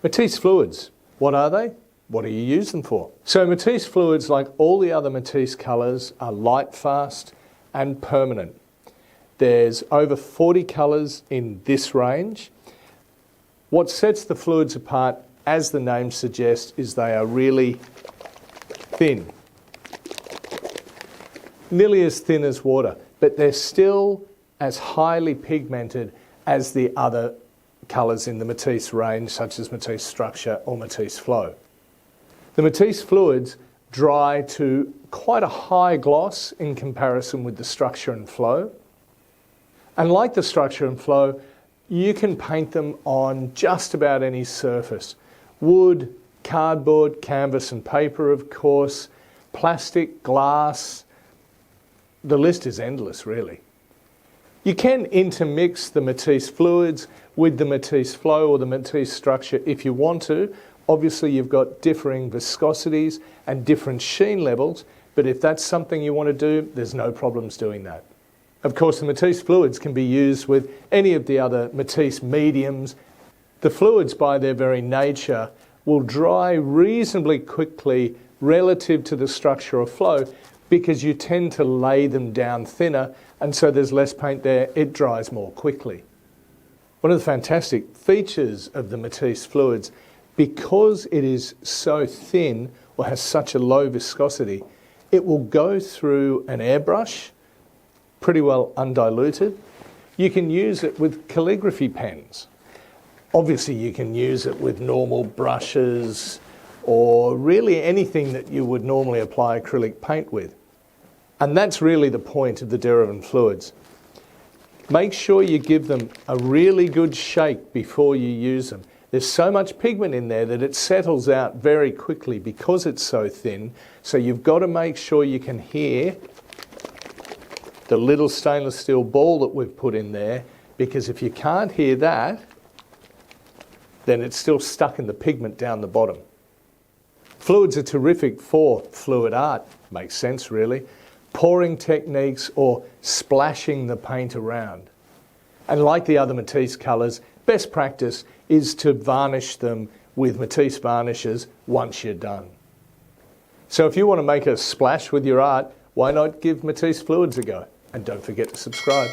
Matisse fluids, what are they? What do you use them for? So Matisse fluids, like all the other Matisse colours, are light fast and permanent. There's over 40 colours in this range. What sets the fluids apart, as the name suggests, is they are really thin. Nearly as thin as water, but they're still as highly pigmented as the other colours in the Matisse range, such as Matisse Structure or Matisse Flow. The Matisse fluids dry to quite a high gloss in comparison with the Structure and Flow. And like the Structure and Flow, you can paint them on just about any surface. Wood, cardboard, canvas and paper, of course, plastic, glass. The list is endless, really. You can intermix the Matisse fluids with the Matisse Flow or the Matisse Structure if you want to. Obviously, you've got differing viscosities and different sheen levels, but if that's something you want to do, there's no problems doing that. Of course, the Matisse fluids can be used with any of the other Matisse mediums. The fluids, by their very nature, will dry reasonably quickly relative to the Structure or Flow because you tend to lay them down thinner, and so there's less paint there, it dries more quickly. One of the fantastic features of the Matisse fluids, because it is so thin or has such a low viscosity, it will go through an airbrush, pretty well undiluted. You can use it with calligraphy pens. Obviously, you can use it with normal brushes or really anything that you would normally apply acrylic paint with. And that's really the point of the Derivan fluids. Make sure you give them a really good shake before you use them. There's so much pigment in there that it settles out very quickly because it's so thin. So you've got to make sure you can hear the little stainless steel ball that we've put in there, because if you can't hear that, then it's still stuck in the pigment down the bottom. Fluids are terrific for fluid art. Makes sense, really. Pouring techniques or splashing the paint around. And like the other Matisse colours, best practice is to varnish them with Matisse varnishes once you're done. So if you want to make a splash with your art, why not give Matisse fluids a go? And don't forget to subscribe.